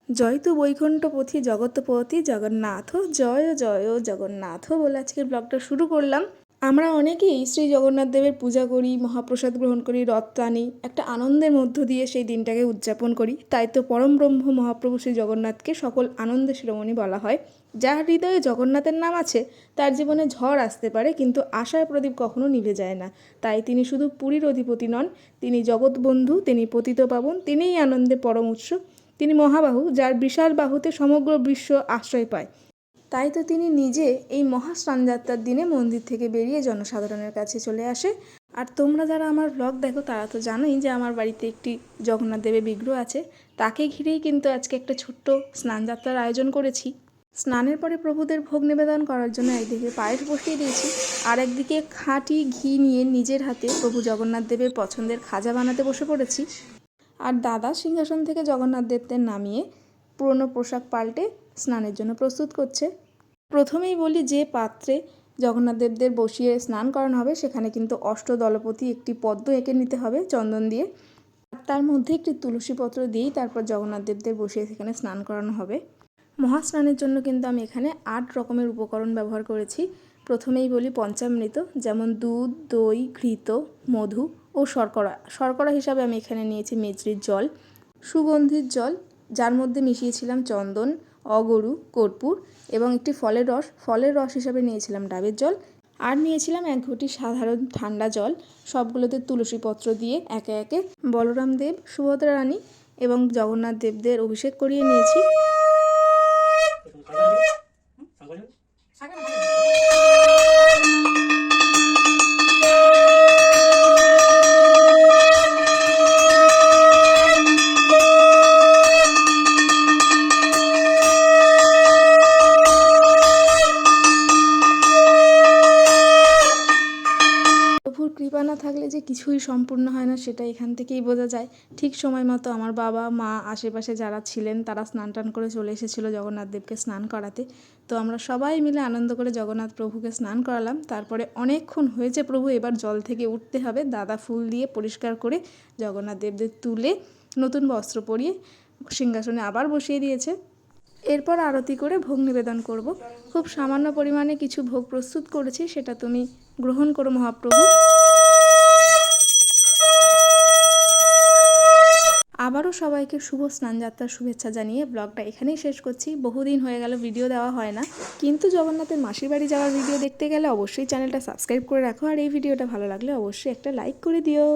জয় তু বৈকুণ্ঠপতি জগৎপতি জগন্নাথ, জয় জয় জগন্নাথ বলে আজকের ব্লগটা শুরু করলাম। আমরা অনেকেই শ্রী জগন্নাথ দেবের পূজা করি, মহাপ্রসাদ গ্রহণ করি, রথ টানি, একটা আনন্দের মধ্য দিয়ে সেই দিনটাকে উদযাপন করি। তাই তো পরম ব্রহ্ম মহাপ্রভু শ্রী জগন্নাথকে সকল আনন্দের শিরোমণি বলা হয়। যার হৃদয়ে জগন্নাথের নাম আছে তার জীবনে ঝড় আসতে পারে, কিন্তু আশার প্রদীপ কখনো নিভে যায় না। তাই তিনি শুধু পুরীর অধিপতি নন, তিনি জগৎবন্ধু, তিনি পতিত পাবন, তিনিই আনন্দে পরম উৎস। তিনি মহাবাহু, যার বিশাল বাহুতে সমগ্র বিশ্ব আশ্রয় পায়। তাই তো তিনি নিজে এই মহাস্নানযাত্রার দিনে মন্দির থেকে বেরিয়ে জনসাধারণের কাছে চলে আসে। আর তোমরা যারা আমার ব্লগ দেখো তারা তো জানোই যে আমার বাড়িতে একটি জগন্নাথ দেবের বিগ্রহ আছে। তাকে ঘিরেই কিন্তু আজকে একটা ছোট্ট স্নানযাত্রার আয়োজন করেছি। স্নানের পরে প্রভুদের ভোগ নিবেদন করার জন্য একদিকে পায়েস বসিয়ে দিয়েছি, আর একদিকে খাঁটি ঘি নিয়ে নিজের হাতে প্রভু জগন্নাথ দেবের পছন্দের খাজা বানাতে বসে পড়েছি। আর দাদা সিংহাসন থেকে জগন্নাথ দেবদের নামিয়ে পুরনো পোশাক পাল্টে স্নানের জন্য প্রস্তুত করছে। প্রথমেই বলি, যে পাত্রে জগন্নাথ দেবদের বসিয়ে স্নান করানো হবে সেখানে কিন্তু অষ্টদলপতি একটি পদ্ম এঁকে নিতে হবে চন্দন দিয়ে। তার মধ্যে একটি তুলসী পত্র দিয়েই তারপর জগন্নাথ দেবদের বসিয়ে সেখানে স্নান করানো হবে। মহাস্নানের জন্য কিন্তু আমি এখানে 8 রকমের উপকরণ ব্যবহার করেছি। প্রথমেই বলি পঞ্চামৃত, যেমন দুধ, দই, ঘৃত, মধু ও শর্করা। শর্করা হিসাবে আমি এখানে নিয়েছি মেজরির জল, সুগন্ধির জল, যার মধ্যে মিশিয়েছিলাম চন্দন, অগরু, কর্পূর এবং একটি ফলের রস। ফলের রস হিসাবে নিয়েছিলাম ডাবের জল, আর নিয়েছিলাম 1 ঘটি সাধারণ ঠান্ডা জল। সবগুলোতে তুলসী পত্র দিয়ে একে একে বলরাম দেব, সুভদ্রা রানী এবং জগন্নাথ দেবদের অভিষেক করিয়ে নিয়েছি। প্রভুর কৃপা না থাকলে যে কিছুই সম্পূর্ণ হয় না, সেটা এখান থেকেই বোঝা যায়। ঠিক সময় মতো আমার বাবা মা আশেপাশে যারা ছিলেন তারা স্নান টান করে চলে এসেছিলো জগন্নাথ দেবকে স্নান করাতে। তো আমরা সবাই মিলে আনন্দ করে জগন্নাথ প্রভুকে স্নান করালাম। তারপরে অনেকক্ষণ হয়েছে, প্রভু এবার জল থেকে উঠতে হবে। দাদা ফুল দিয়ে পরিষ্কার করে জগন্নাথ দেবদের তুলে নতুন বস্ত্র পরিয়ে সিংহাসনে আবার বসিয়ে দিয়েছে। এরপর আরতি করে ভোগ নিবেদন করব। খুব সামান্য পরিমাণে কিছু ভোগ প্রস্তুত করেছি, সেটা তুমি গ্রহণ করো মহাপ্রভু। আবারও সবাইকে শুভ স্নানযাত্রার শুভেচ্ছা জানিয়ে ব্লগটা এখানেই শেষ করছি। বহুদিন হয়ে গেল ভিডিও দেওয়া হয় না, কিন্তু জগন্নাথের মাসির বাড়ি যাওয়ার ভিডিও দেখতে গেলে অবশ্যই চ্যানেলটা সাবস্ক্রাইব করে রাখো, আর এই ভিডিওটা ভালো লাগলে অবশ্যই একটা লাইক করে দিও।